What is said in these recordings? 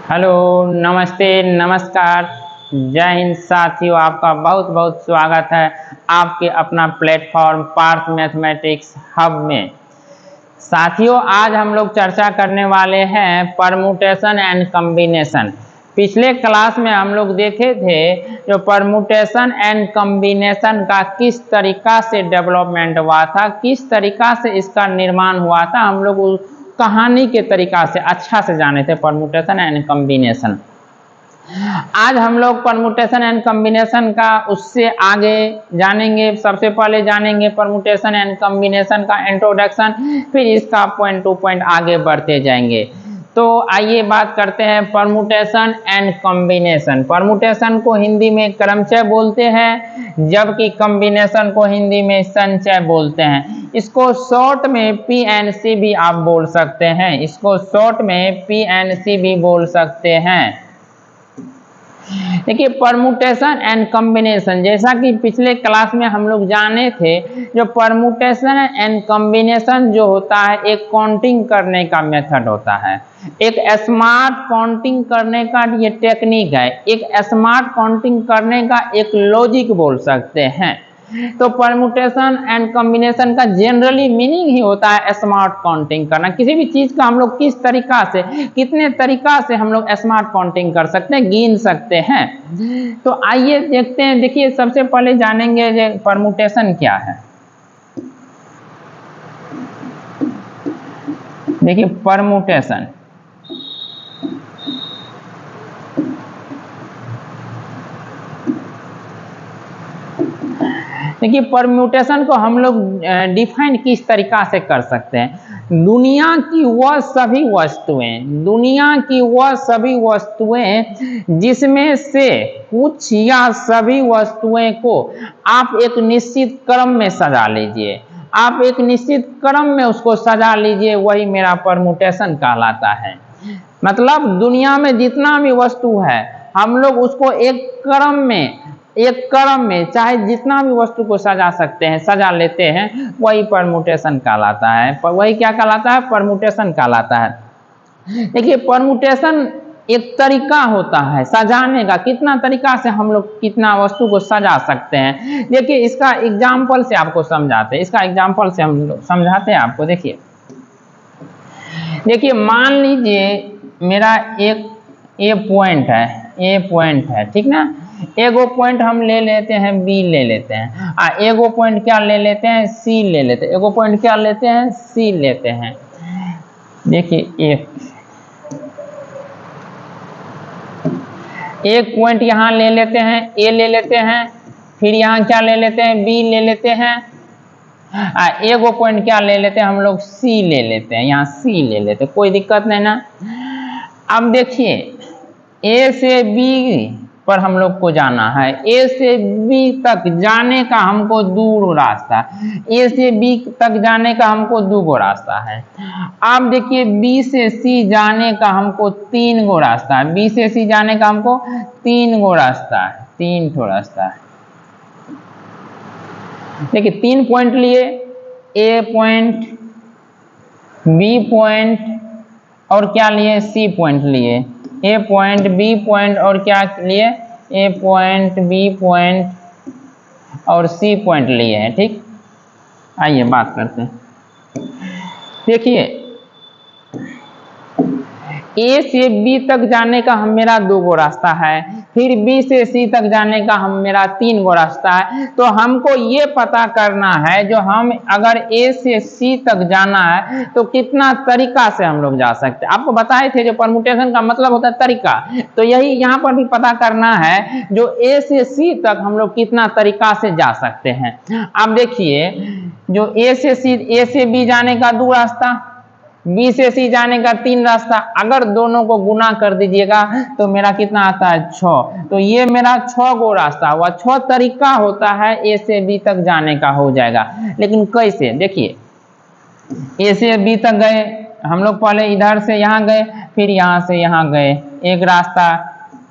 Hello, नमस्ते, नमस्कार, जय हिंद साथियों। आपका बहुत बहुत स्वागत है आपके अपना प्लेटफॉर्म पार्थ मैथमेटिक्स हब में। साथियों, आज हम लोग चर्चा करने वाले हैं परमुटेशन एंड कॉम्बिनेशन। पिछले क्लास में हम लोग देखे थे जो परमुटेशन एंड कॉम्बिनेशन का किस तरीका से डेवलपमेंट हुआ था, किस तरीका से इसका निर्माण हुआ था, हम लोग कहानी के तरीका से अच्छा से जाने थे परमुटेशन एंड कॉम्बिनेशन। आज हम लोग परमुटेशन एंड कॉम्बिनेशन का उससे आगे जानेंगे। सबसे पहले जानेंगे परमुटेशन एंड कॉम्बिनेशन का इंट्रोडक्शन, फिर इसका पॉइंट टू पॉइंट आगे बढ़ते जाएंगे। तो आइए बात करते हैं परमुटेशन एंड कॉम्बिनेशन। परमुटेशन को हिंदी में क्रमचय बोलते हैं, जबकि कॉम्बिनेशन को हिंदी में संचय बोलते हैं। इसको शॉर्ट में PNC भी आप बोल सकते हैं, इसको शॉर्ट में PNC भी बोल सकते हैं। देखिए, परमुटेशन एंड कॉम्बिनेशन, जैसा कि पिछले क्लास में हम लोग जाने थे, जो परमुटेशन एंड कॉम्बिनेशन जो होता है एक काउंटिंग करने का मेथड होता है, एक स्मार्ट काउंटिंग करने का ये टेक्निक है, एक स्मार्ट काउंटिंग करने का एक लॉजिक बोल सकते हैं। तो परमुटेशन एंड कॉम्बिनेशन का जनरली मीनिंग ही होता है स्मार्ट काउंटिंग करना। किसी भी चीज का हम लोग किस तरीका से, कितने तरीका से हम लोग स्मार्ट काउंटिंग कर सकते हैं, गिन सकते हैं। तो आइए देखते हैं। देखिए, सबसे पहले जानेंगे जो परमुटेशन क्या है। देखिए, परमुटेशन देखिए, परम्यूटेशन को हम लोग डिफाइन किस तरीका से कर सकते हैं। दुनिया की वह सभी वस्तुएं, दुनिया की वह सभी वस्तुएं जिसमें से कुछ या सभी वस्तुएं को आप एक निश्चित क्रम में सजा लीजिए, आप एक निश्चित क्रम में उसको सजा लीजिए, वही मेरा परम्यूटेशन कहलाता है। मतलब दुनिया में जितना भी वस्तु है हम लोग उसको एक क्रम में चाहे जितना भी वस्तु को सजा सकते हैं, सजा लेते हैं, वही परम्यूटेशन कहलाता है। वही क्या कहलाता है? परम्यूटेशन कहलाता है। देखिए, परम्यूटेशन एक तरीका होता है सजाने का, कितना तरीका से हम लोग कितना वस्तु को सजा सकते हैं। देखिए, इसका एग्जाम्पल से आपको समझाते हैं, इसका एग्जाम्पल से हम लोग समझाते हैं आपको। देखिए, मान लीजिए मेरा एक ए पॉइंट है, ठीक ना। एगो पॉइंट हम ले लेते हैं B ले लेते हैं, एगो पॉइंट क्या ले लेते हैं? C ले लेते हैं। एगो पॉइंट क्या लेते हैं? C लेते हैं। देखिए, एक पॉइंट यहाँ ले लेते हैं, A ले लेते हैं, फिर यहाँ क्या ले लेते हैं? B ले लेते हैं। एगो पॉइंट क्या ले लेते हैं हम लोग? C ले लेते हैं, यहाँ C ले लेते हैं, कोई दिक्कत नहीं ना। अब देखिए, A से B पर हम लोग को जाना है। A से B तक जाने का हमको दूर रास्ता, A से B तक जाने का हमको 2 गो रास्ता है। अब देखिए, B से C जाने का हमको 3 गो रास्ता है, B से C जाने का हमको 3 गो रास्ता है, 3 ठो रास्ता है। देखिए, 3 पॉइंट लिए, A पॉइंट, B पॉइंट और क्या लिए? C पॉइंट लिए। A पॉइंट, B पॉइंट और क्या लिए? A पॉइंट, B पॉइंट और C पॉइंट लिए हैं, ठीक। आइए बात करते हैं। देखिए, A से B तक जाने का मेरा 2 गो रास्ता है, फिर B से C तक जाने का मेरा 3 गो रास्ता है। तो हमको ये पता करना है, जो हम अगर A से C तक जाना है तो कितना तरीका से हम लोग जा सकते हैं। आपको बताए थे जो परम्यूटेशन का मतलब होता है तरीका, तो यही यहाँ पर भी पता करना है, जो A से C तक हम लोग कितना तरीका से जा सकते हैं। अब देखिए, जो A से B जाने का 2 रास्ता, B से C जाने का 3 रास्ता, अगर दोनों को गुना कर दीजिएगा तो मेरा कितना आता है? 6। तो ये मेरा 6 गो रास्ता हुआ, 6 तरीका होता है A से B तक जाने का हो जाएगा। लेकिन कैसे? देखिए, A से B तक गए हम लोग, पहले इधर से यहाँ गए, फिर यहाँ से यहाँ गए, एक रास्ता,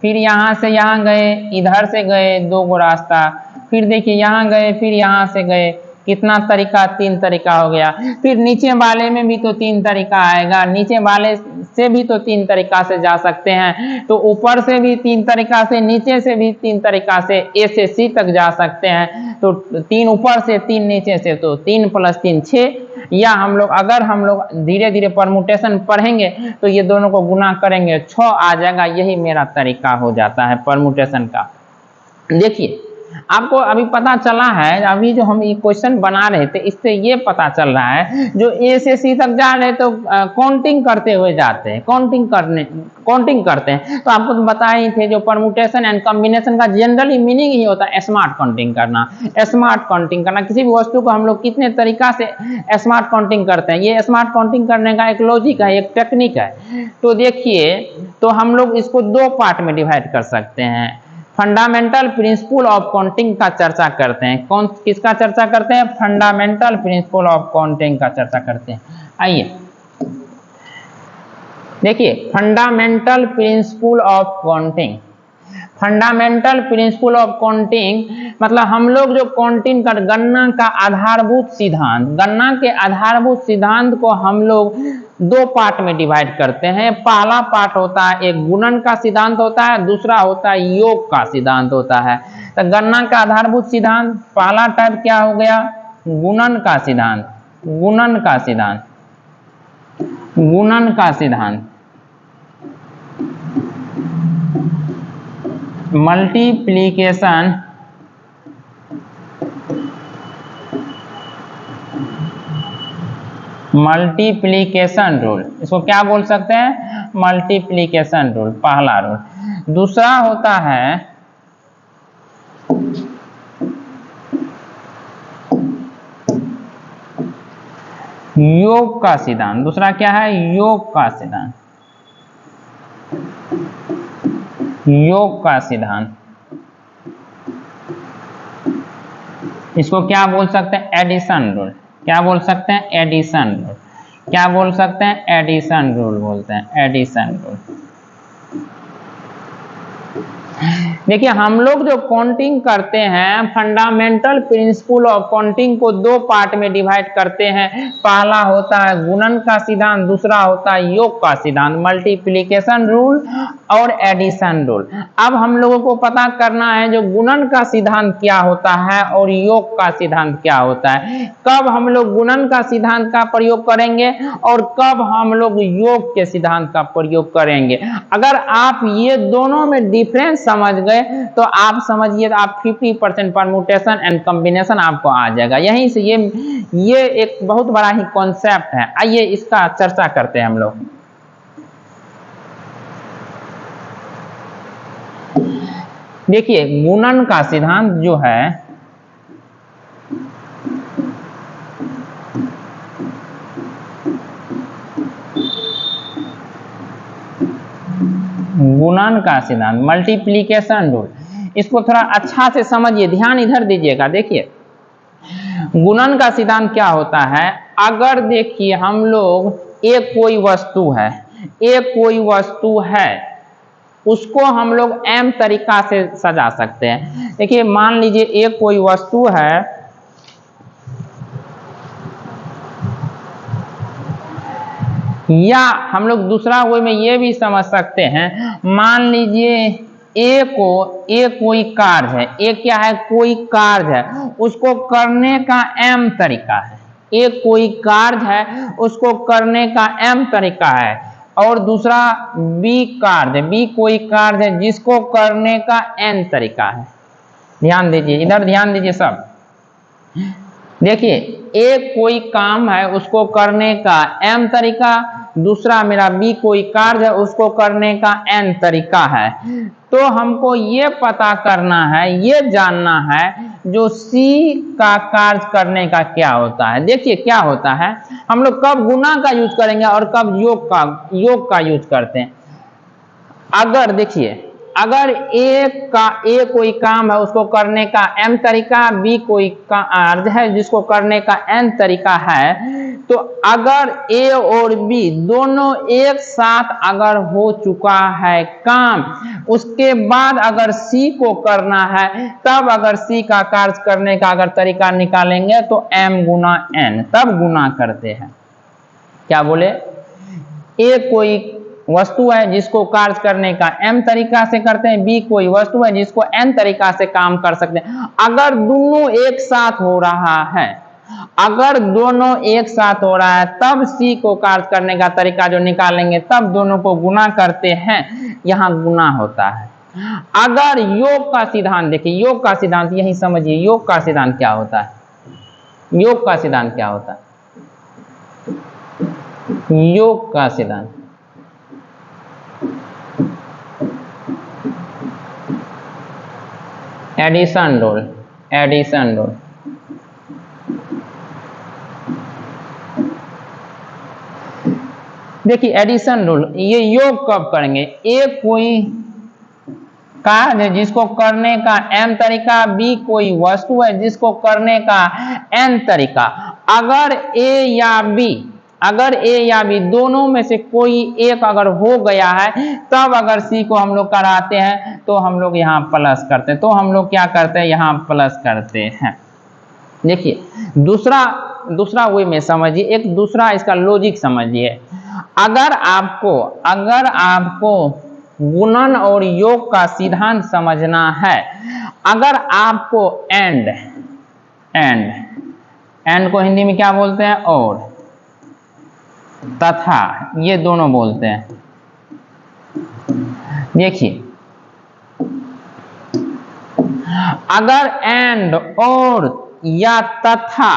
फिर यहाँ से यहाँ गए, इधर से गए, 2 गो रास्ता, फिर देखिए यहाँ गए, फिर यहाँ से गए, कितना तरीका, 3 तरीका हो गया। फिर नीचे वाले में भी तो 3 तरीका आएगा, नीचे वाले से भी तो 3 तरीका से जा सकते हैं, तो ऊपर से भी 3 तरीका से, नीचे से भी 3 तरीका से ए से सी तक जा सकते हैं। तो 3 ऊपर से 3 नीचे से, तो 3 + 3 6, या अगर हम लोग धीरे धीरे परमुटेशन पढ़ेंगे तो ये दोनों को गुना करेंगे 6 आ जाएगा। यही मेरा तरीका हो जाता है परमुटेशन का। देखिए आपको अभी पता चला है, अभी जो हम ये क्वेश्चन बना रहे थे इससे ये पता चल रहा है, जो ए से सी तक जा रहे तो काउंटिंग करते हुए जाते हैं, काउंटिंग करते हैं। तो आपको तो बता ही थे, जो परमुटेशन एंड कॉम्बिनेशन का जनरली मीनिंग ही होता है स्मार्ट काउंटिंग करना। स्मार्ट काउंटिंग करना, किसी भी वस्तु को हम लोग कितने तरीका से स्मार्ट काउंटिंग करते हैं, ये स्मार्ट काउंटिंग करने का एक लॉजिक है, एक टेक्निक है। तो देखिए, तो हम लोग इसको 2 पार्ट में डिवाइड कर सकते हैं। फंडामेंटल प्रिंसिपल ऑफ काउंटिंग का चर्चा करते हैं। किसका चर्चा करते हैं? फंडामेंटल प्रिंसिपल ऑफ काउंटिंग का चर्चा करते हैं। आइए देखिए, fundamental principle of counting. Fundamental principle of counting मतलब हम लोग जो काउंटिंग कर, गणना का आधारभूत सिद्धांत, गणना के आधारभूत सिद्धांत को हम लोग 2 पार्ट में डिवाइड करते हैं। पहला पार्ट होता है, एक गुणन का सिद्धांत होता है, दूसरा होता है योग का सिद्धांत होता है। तो गणना का आधारभूत सिद्धांत पहला टाइप क्या हो गया? गुणन का सिद्धांत। गुणन का सिद्धांत, गुणन का सिद्धांत, मल्टीप्लिकेशन मल्टीप्लिकेशन रूल, इसको क्या बोल सकते हैं? मल्टीप्लिकेशन रूल, पहला रूल। दूसरा होता है योग का सिद्धांत। दूसरा क्या है? योग का सिद्धांत। योग का सिद्धांत, इसको क्या बोल सकते हैं? Addition rule. क्या बोल सकते हैं? Addition rule. क्या बोल सकते हैं? एडिशन रूल बोलते हैं, एडिशन रूल। देखिए, हम लोग जो काउंटिंग करते हैं, फंडामेंटल प्रिंसिपल ऑफ काउंटिंग को 2 पार्ट में डिवाइड करते हैं। पहला होता है गुणन का सिद्धांत, दूसरा होता है योग का सिद्धांत, मल्टीप्लिकेशन रूल और एडिशन रूल। अब हम लोगों को पता करना है जो गुणन का सिद्धांत क्या होता है और योग का सिद्धांत क्या होता है। कब हम लोग गुणन का सिद्धांत का प्रयोग करेंगे और कब हम लोग योग के सिद्धांत का प्रयोग करेंगे। अगर आप ये दोनों में डिफरेंस समझ गए तो आप समझिए, आप 50% परम्यूटेशन एंड कॉम्बिनेशन आपको आ जाएगा। यहीं से ये एक बहुत बड़ा ही कॉन्सेप्ट है। आइए इसका चर्चा करते हैं हम लोग। देखिए, गुणन का सिद्धांत जो है, गुणन का सिद्धांत, मल्टीप्लिकेशन रूल, इसको थोड़ा अच्छा से समझिए, ध्यान इधर दीजिएगा। देखिए, गुणन का सिद्धांत क्या होता है? अगर देखिए हम लोग एक कोई वस्तु है, उसको हम लोग m तरीका से सजा सकते हैं। देखिए, मान लीजिए एक कोई वस्तु है, या हम लोग दूसरा वे में ये भी समझ सकते हैं, मान लीजिए ए कोई कार्य है। ए क्या है? कोई कार्य है, उसको करने का m तरीका है। एक कोई कार्य है, उसको करने का m तरीका है। और दूसरा बी कोई कार्य है जिसको करने का n तरीका है। ध्यान दीजिए, इधर ध्यान दीजिए सब। देखिए, एक कोई काम है, उसको करने का m तरीका, दूसरा मेरा बी कोई कार्य है, उसको करने का n तरीका है। तो हमको ये पता करना है, ये जानना है जो C का कार्य करने का क्या होता है। देखिए क्या होता है, हम लोग कब गुणा का यूज करेंगे और कब योग का यूज करते हैं। अगर देखिए, अगर ए कोई काम है, उसको करने का m तरीका, बी कोई कार्य है जिसको करने का n तरीका है, तो अगर ए और बी दोनों एक साथ अगर हो चुका है काम, उसके बाद अगर सी को करना है तब अगर सी का कार्य करने का अगर तरीका निकालेंगे तो m गुना n, तब गुना करते हैं। क्या बोले, ए कोई वस्तु है जिसको कार्य करने का m तरीका से करते हैं, बी कोई वस्तु है जिसको n तरीका से काम कर सकते हैं। अगर दोनों एक साथ हो रहा है, अगर दोनों एक साथ हो रहा है तब सी को कार्य करने का तरीका जो निकालेंगे तब दोनों को गुना करते हैं, यहाँ गुना होता है। अगर योग का सिद्धांत देखिए, योग का सिद्धांत यही समझिए, योग का सिद्धांत क्या होता है, योग का सिद्धांत क्या होता है, योग का सिद्धांत एडिशन रूल, एडिशन रूल। देखिए एडिशन रूल, ये योग कब करेंगे, एक कोई कार्य जिसको करने का m तरीका, बी कोई वस्तु है जिसको करने का n तरीका। अगर a या b, अगर a या b दोनों में से कोई एक अगर हो गया है तब अगर c को हम लोग कराते हैं तो हम लोग यहाँ प्लस करते हैं, तो हम लोग क्या करते हैं, यहाँ प्लस करते हैं। देखिए दूसरा वे में समझिए, एक दूसरा इसका लॉजिक समझिए। अगर आपको गुणन और योग का सिद्धांत समझना है, अगर आपको एंड को हिंदी में क्या बोलते हैं, और तथा, ये दोनों बोलते हैं। देखिए अगर एंड और या तथा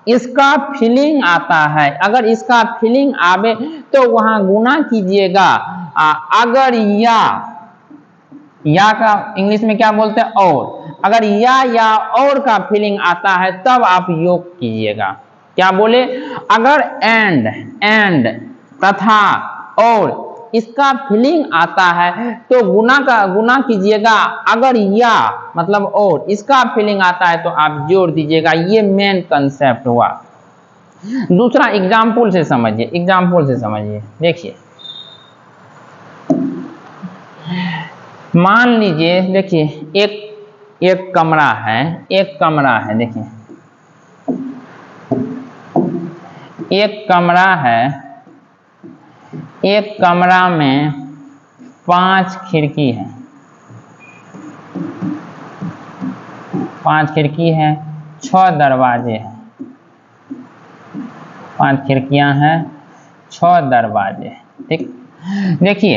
इसका फीलिंग आता है, अगर इसका फीलिंग आवे तो वहां गुना कीजिएगा। अगर या का इंग्लिश में क्या बोलते हैं, और, अगर या और का फीलिंग आता है तब आप योग कीजिएगा। क्या बोले, अगर एंड तथा और इसका फीलिंग आता है तो गुना कीजिएगा। अगर या मतलब और इसका फीलिंग आता है तो आप जोड़ दीजिएगा। ये मेन कंसेप्ट हुआ। दूसरा एग्जाम्पल से समझिए, एग्जाम्पल से समझिए। देखिए मान लीजिए, देखिए एक कमरा है, एक कमरा है, देखिए एक कमरा है, एक कमरा में 5 खिड़की है, 5 खिड़की है, 6 दरवाजे हैं, 5 खिड़कियां हैं, 6 दरवाजे। ठीक, देखिए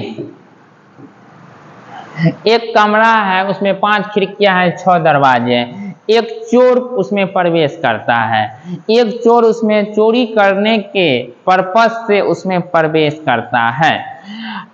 एक कमरा है, उसमें 5 खिड़कियां हैं, 6 दरवाजे हैं। एक चोर उसमें प्रवेश करता है, एक चोर उसमें चोरी करने के पर्पस से उसमें प्रवेश करता है।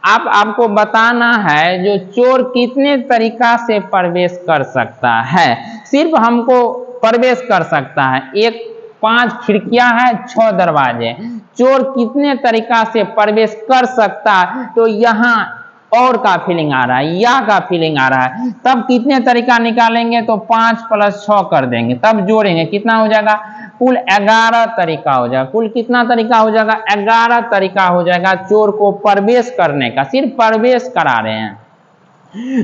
अब आपको बताना है जो चोर कितने तरीका से प्रवेश कर सकता है। सिर्फ हमको प्रवेश कर सकता है, एक 5 खिड़कियां हैं, 6 दरवाजे, चोर कितने तरीका से प्रवेश कर सकता है, तो यहाँ और का फीलिंग आ रहा है, या का फीलिंग आ रहा है। तब कितने तरीका निकालेंगे, तो 5 + 6 कर देंगे, तब जोड़ेंगे, कितना हो जाएगा, कुल 11 तरीका हो जाएगा। कुल कितना तरीका हो जाएगा, 11 तरीका हो जाएगा चोर को प्रवेश करने का, सिर्फ प्रवेश करा रहे हैं।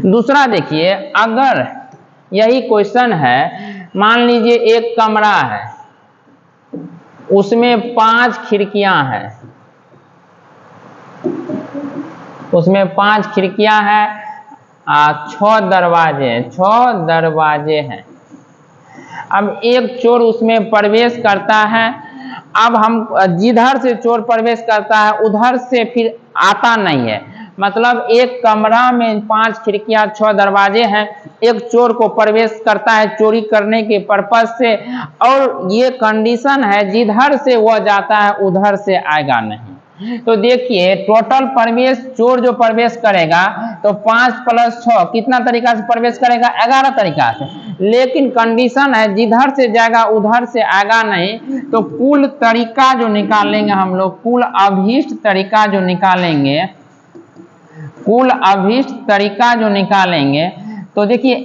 दूसरा देखिए, अगर यही क्वेश्चन है, मान लीजिए एक कमरा है, उसमें 5 खिड़कियां हैं, उसमें 5 खिड़कियां हैं, 6 दरवाजे हैं। अब एक चोर उसमें प्रवेश करता है। अब हम जिधर से चोर प्रवेश करता है उधर से फिर आता नहीं है, मतलब एक कमरा में 5 खिड़कियां, 6 दरवाजे हैं, एक चोर को प्रवेश करता है चोरी करने के पर्पस से, और ये कंडीशन है जिधर से वह जाता है उधर से आएगा नहीं। तो देखिए टोटल प्रवेश, चोर जो प्रवेश करेगा तो 5 + 6 कितना तरीका से प्रवेश करेगा, 11 तरीका से। लेकिन कंडीशन है जिधर से जाएगा उधर से आएगा नहीं, तो कुल तरीका जो निकालेंगे हम लोग, कुल अभीष्ट तरीका जो निकालेंगे, कुल अभीष्ट तरीका जो निकालेंगे, तो देखिए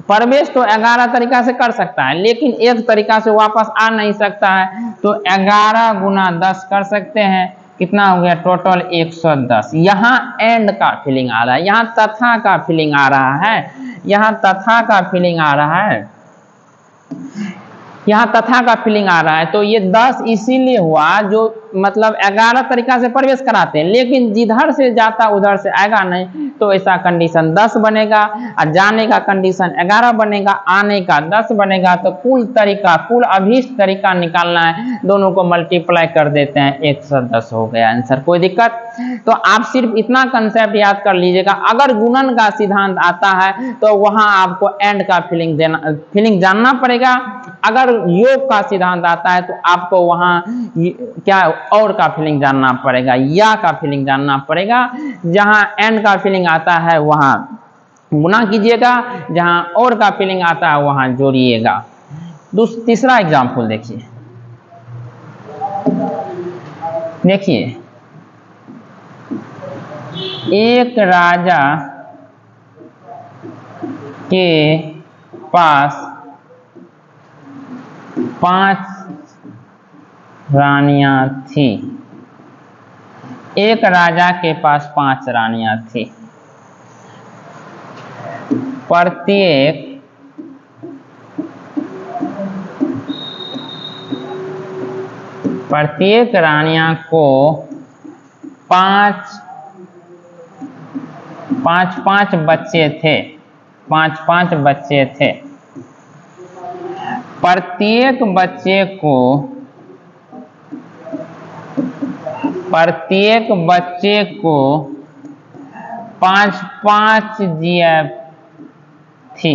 प्रवेश तो 11 तरीका से कर सकता है, लेकिन एक तरीका से वापस आ नहीं सकता है, तो 11 × 10 कर सकते हैं, कितना हो गया टोटल 110। यहाँ एंड का फीलिंग आ रहा है, यहाँ तथा का फीलिंग आ रहा है, यहाँ तथा का फीलिंग आ रहा है, यहाँ तथा का फीलिंग आ रहा है। तो ये 10 इसीलिए हुआ जो मतलब 11 तरीका से प्रवेश कराते हैं, लेकिन जिधर से जाता उधर से आएगा नहीं, तो ऐसा कंडीशन 10 बनेगा और जाने का कंडीशन 11 बनेगा, आने का 10 बनेगा। तो कुल तरीका, कुल अभीष्ट तरीका निकालना है, दोनों को मल्टीप्लाई कर देते हैं, 110 हो गया आंसर। कोई दिक्कत? तो आप सिर्फ इतना कंसेप्ट याद कर लीजिएगा, अगर गुणन का सिद्धांत आता है तो वहां आपको एंड का फीलिंग जानना पड़ेगा। अगर योग का सिद्धांत आता है तो आपको वहां क्या और का फीलिंग जानना पड़ेगा, या का फीलिंग जानना पड़ेगा। जहां एंड का फीलिंग आता है वहां गुना कीजिएगा, जहां और का फीलिंग आता है वहां जोड़िएगा। तीसरा एग्जाम्पल देखिए, एक राजा के पास 5 रानियां थी। एक राजा के पास 5 रानियां थी। प्रत्येक रानियां को 5 बच्चे थे, 5 बच्चे थे। प्रत्येक बच्चे को 5 जीएफ थी।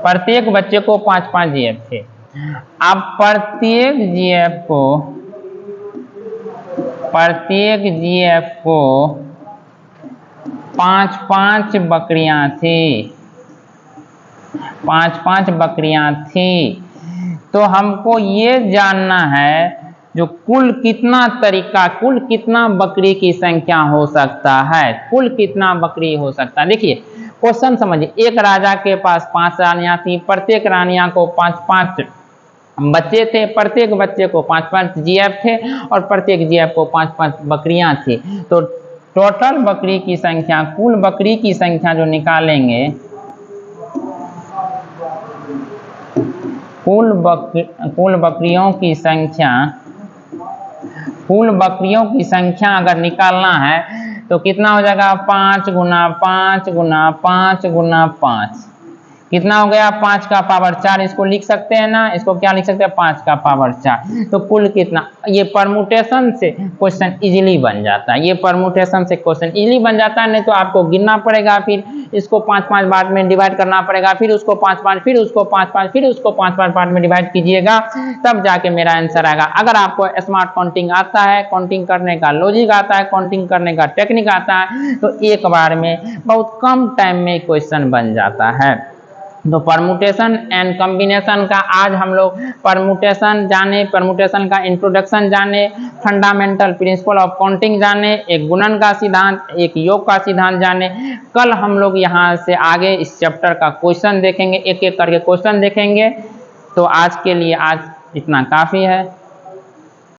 प्रत्येक बच्चे को 5 जीएफ थे। अब प्रत्येक जीएफ को 5 बकरियां थी, 5 बकरियां थी। तो हमको ये जानना है जो कुल कितना बकरी की संख्या हो सकता है, कुल कितना बकरी हो सकता है। देखिए क्वेश्चन समझिए, एक राजा के पास 5 रानियां थी, प्रत्येक रानियां को 5 बच्चे थे, प्रत्येक बच्चे को 5 जीएफ थे और प्रत्येक जीएफ को 5 बकरियां थी। तो टोटल बकरी की संख्या, कुल बकरी की संख्या जो निकालेंगे, कुल बकरियों की संख्या अगर निकालना है तो कितना हो जाएगा 5 गुना 5 गुना 5 गुना 5, कितना हो गया 5 का पावर 4। इसको लिख सकते हैं ना, इसको क्या लिख सकते हैं 5 का पावर 4। तो कुल कितना, ये परमुटेशन से क्वेश्चन इजीली बन जाता है, ये परमुटेशन से क्वेश्चन इजीली बन जाता है। नहीं तो आपको गिनना पड़ेगा, फिर इसको 5 पार्ट में डिवाइड करना पड़ेगा, फिर उसको 5, फिर उसको 5, फिर उसको 5 पार्ट में डिवाइड कीजिएगा, तब जाके मेरा आंसर आएगा। अगर आपको स्मार्ट काउंटिंग आता है, काउंटिंग करने का लॉजिक आता है, काउंटिंग करने का टेक्निक आता है, तो एक बार में बहुत कम टाइम में क्वेश्चन बन जाता है। तो परमुटेशन एंड कॉम्बिनेशन का आज हम लोग परमुटेशन जाने, परमुटेशन का इंट्रोडक्शन जाने, फंडामेंटल प्रिंसिपल ऑफ काउंटिंग जाने, एक गुणन का सिद्धांत, एक योग का सिद्धांत जाने। कल हम लोग यहाँ से आगे इस चैप्टर का क्वेश्चन देखेंगे, एक एक करके क्वेश्चन देखेंगे। तो आज के लिए आज इतना काफ़ी है।